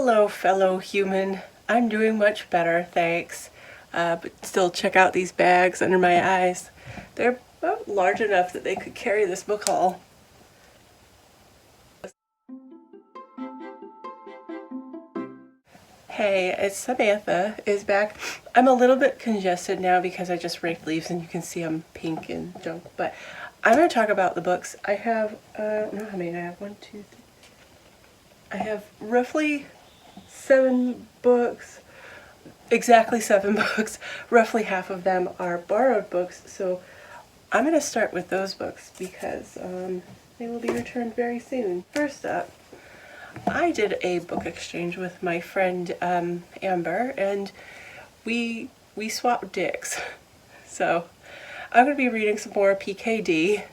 Hello, fellow human. I'm doing much better, thanks. But still, check out these bags under my eyes. They're about large enough that they could carry this book haul. Hey, it's Samantha is back. I'm a little bit congested now because I just raked leaves and you can see I'm pink and junk, but I'm going to talk about the books. I have, I don't know how many I have. 1, 2, 3. I have roughly 7 books. Exactly 7 books. Roughly half of them are borrowed books, so I'm going to start with those books because they will be returned very soon. First up, I did a book exchange with my friend Amber, and we swapped dicks. So I'm going to be reading some more PKD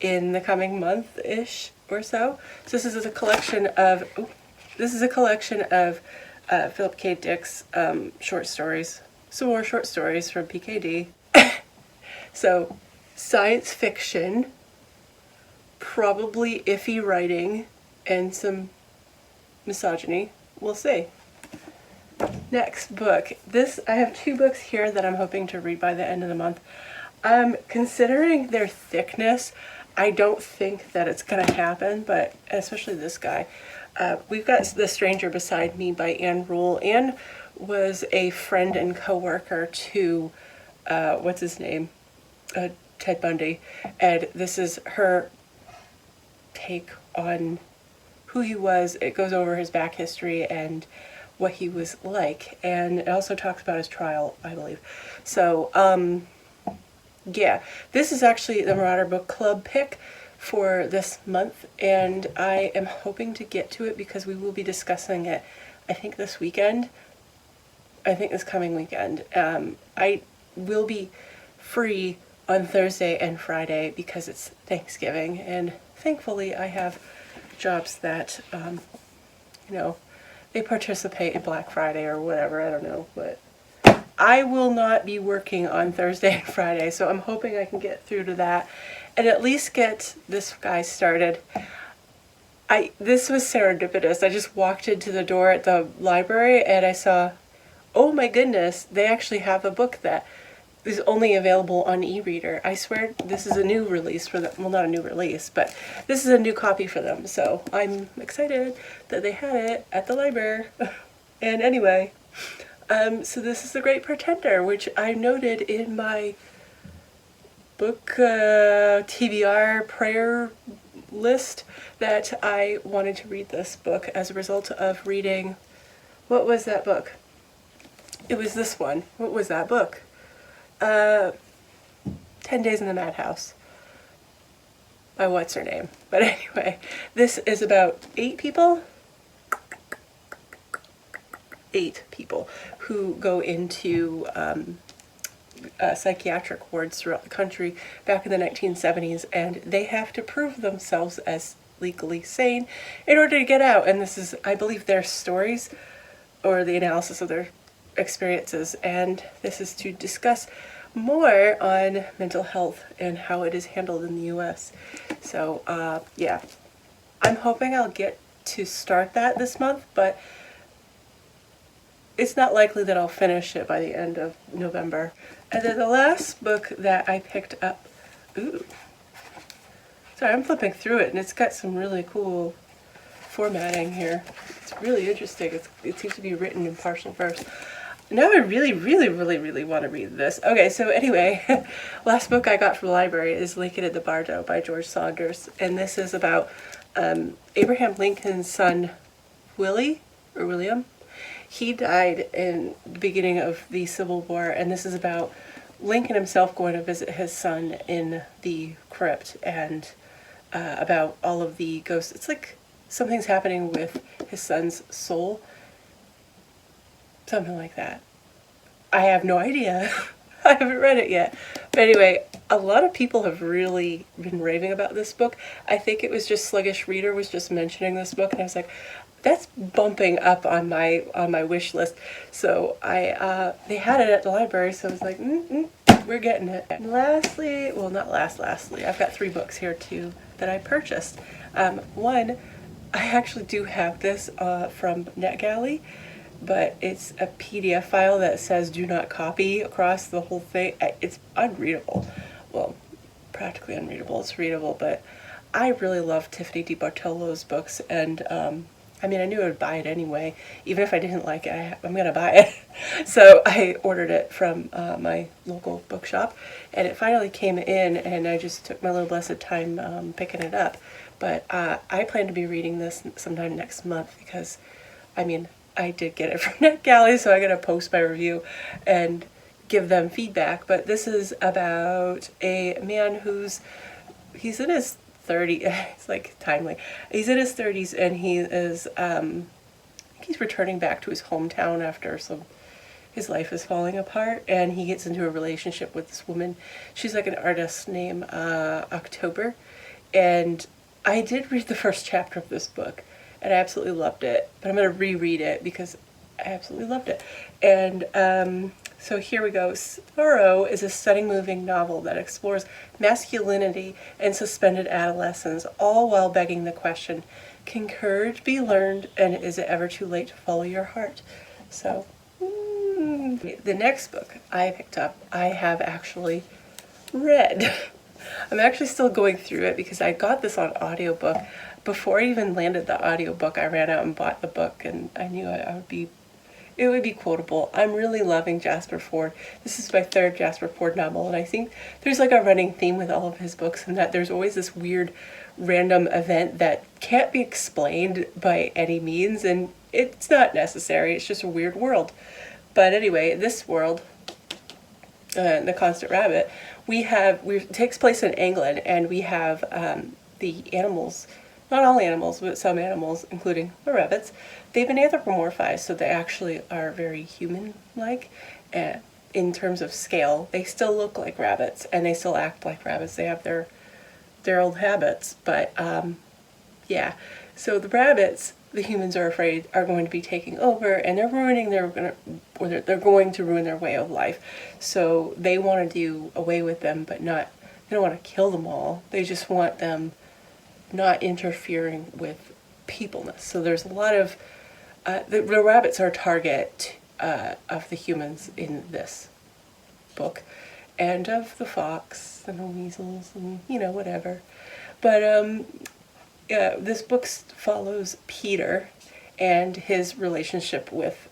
in the coming month-ish or so. So this is a collection of Philip K. Dick's short stories. Some more short stories from PKD. So science fiction, probably iffy writing, and some misogyny. We'll see. Next book. I have 2 books here that I'm hoping to read by the end of the month. Considering their thickness, I don't think that it's going to happen, but especially this guy. We've got The Stranger Beside Me by Anne Rule. Anne was a friend and co-worker to, what's his name? Ted Bundy. And this is her take on who he was. It goes over his back history and what he was like. And it also talks about his trial, I believe. So, yeah, this is actually the Marauder Book Club pick for this month, and I am hoping to get to it because we will be discussing it, I think this weekend. I think this coming weekend. I will be free on Thursday and Friday because it's Thanksgiving, and thankfully I have jobs that, they participate in Black Friday or whatever, I don't know, but I will not be working on Thursday and Friday, so I'm hoping I can get through to that and at least get this guy started. This was serendipitous. I just walked into the door at the library and I saw, oh my goodness, they actually have a book that is only available on e-reader. I swear this is a new release for them. Well, not a new release, but this is a new copy for them, so I'm excited that they had it at the library. And anyway, so this is The Great Pretender, which I noted in my book TBR prayer list that I wanted to read this book as a result of reading, what was that book? It was this one. What was that book? 10 Days in the Madhouse by what's her name. But anyway, this is about 8 people who go into psychiatric wards throughout the country back in the 1970s, and they have to prove themselves as legally sane in order to get out. And this is, I believe, their stories or the analysis of their experiences, and this is to discuss more on mental health and how it is handled in the US. So yeah, I'm hoping I'll get to start that this month, but it's not likely that I'll finish it by the end of November. And then the last book that I picked up, sorry, I'm flipping through it and it's got some really cool formatting here. It's really interesting. It seems to be written in partial verse. Now I really want to read this. Okay, so anyway, last book I got from the library is Lincoln and the Bardo by George Saunders, and this is about Abraham Lincoln's son, William. He died in the beginning of the Civil War, and this is about Lincoln himself going to visit his son in the crypt, and about all of the ghosts. It's like something's happening with his son's soul. Something like that. I have no idea. I haven't read it yet. But anyway, a lot of people have really been raving about this book. I think it was just Sluggish Reader was just mentioning this book, and I was like, that's bumping up on my wish list. So they had it at the library, so I was like, we're getting it. And lastly, well, not lastly, I've got 3 books here too that I purchased. One I actually do have this from NetGalley, but it's a PDF file that says do not copy across the whole thing. It's unreadable. Well, practically unreadable. It's readable, but I really love Tiffany Di Bartolo's books, and I mean, I knew I would buy it anyway. Even if I didn't like it, I'm going to buy it. So I ordered it from my local bookshop, and it finally came in, and I just took my little blessed time picking it up. But I plan to be reading this sometime next month because, I mean, I did get it from NetGalley, so I got to post my review and give them feedback. But this is about a man he's in his 30s. It's like timely. He's in his 30s, and he is he's returning back to his hometown after his life is falling apart, and he gets into a relationship with this woman. She's like an artist named October, and I did read the first chapter of this book, and I absolutely loved it. But I'm going to reread it because I absolutely loved it. And so here we go. Sorrow is a stunning, moving novel that explores masculinity and suspended adolescence, all while begging the question, can courage be learned, and is it ever too late to follow your heart? So, the next book I picked up, I have actually read. I'm actually still going through it because I got this on audiobook. Before I even landed the audiobook, I ran out and bought the book, and I knew it would be quotable. I'm really loving Jasper Fforde. This is my third Jasper Fforde novel, and I think there's like a running theme with all of his books, and that there's always this weird random event that can't be explained by any means, and it's not necessary. It's just a weird world. But anyway, this world, The Constant Rabbit, it takes place in England, and we have the animals, not all animals, but some animals, including the rabbits. They've been anthropomorphized, so they actually are very human-like in terms of scale. They still look like rabbits, and they still act like rabbits. They have their old habits, but yeah. So the rabbits, the humans are afraid, are going to be taking over, and they're going to ruin their way of life. So they want to do away with them, but they don't want to kill them all. They just want them not interfering with peopleness. So there's a lot of the rabbits are a target of the humans in this book, and of the fox and the weasels and whatever. But this book follows Peter and his relationship with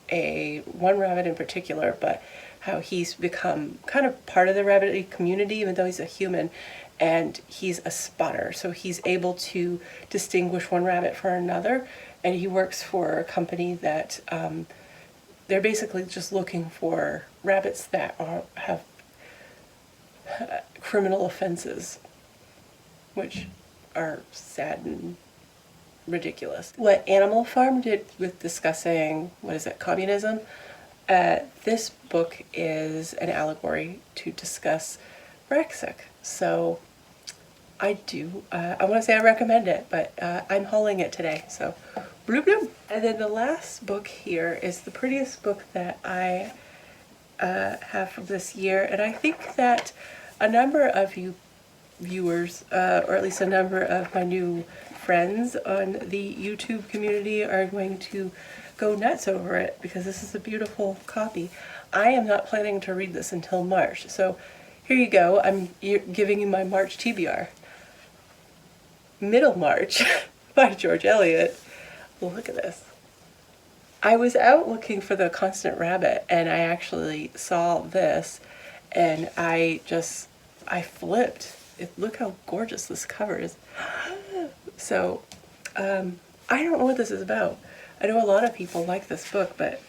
one rabbit in particular, but how he's become kind of part of the rabbit community, even though he's a human, and he's a spotter. So he's able to distinguish one rabbit from another, and he works for a company that they're basically just looking for rabbits that have criminal offenses, which are sad and ridiculous. What Animal Farm did with discussing, communism, this book is an allegory to discuss Brexit. So I want to say I recommend it, but I'm hauling it today, so bloop bloop. And then the last book here is the prettiest book that I have from this year, and I think that a number of you viewers, or at least a number of my new friends on the YouTube community, are going to go nuts over it because this is a beautiful copy. I am not planning to read this until March, so here you go. I'm giving you my March TBR. Middlemarch by George Eliot. Look at this. I was out looking for The Constant Rabbit, and I actually saw this, and I flipped. Look how gorgeous this cover is. So, I don't know what this is about. I know a lot of people like this book, but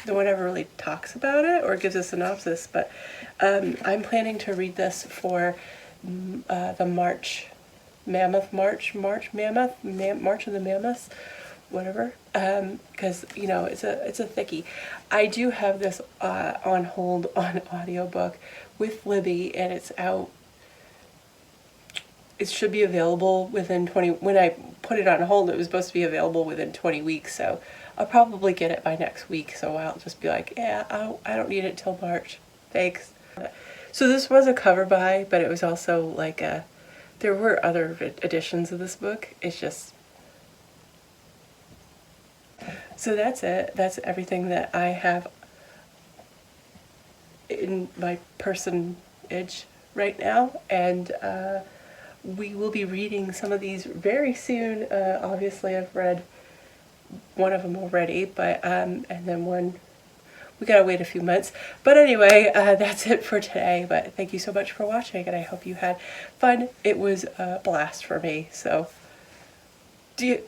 no one ever really talks about it or gives a synopsis, but I'm planning to read this for the March of the Mammoths, whatever, because it's a thickie. I do have this on hold on audiobook with Libby, and it's out. It should be available within 20. When I put it on hold, it was supposed to be available within 20 weeks, so I'll probably get it by next week. So I'll just be like, yeah, I don't need it till March. Thanks. So this was a cover buy, but it was also like there were other editions of this book. It's just So that's it. That's everything that I have in my personage right now, and we will be reading some of these very soon. Obviously, I've read one of them already, but and then one we gotta wait a few months. But anyway, that's it for today. But thank you so much for watching, and I hope you had fun. It was a blast for me. So, do you?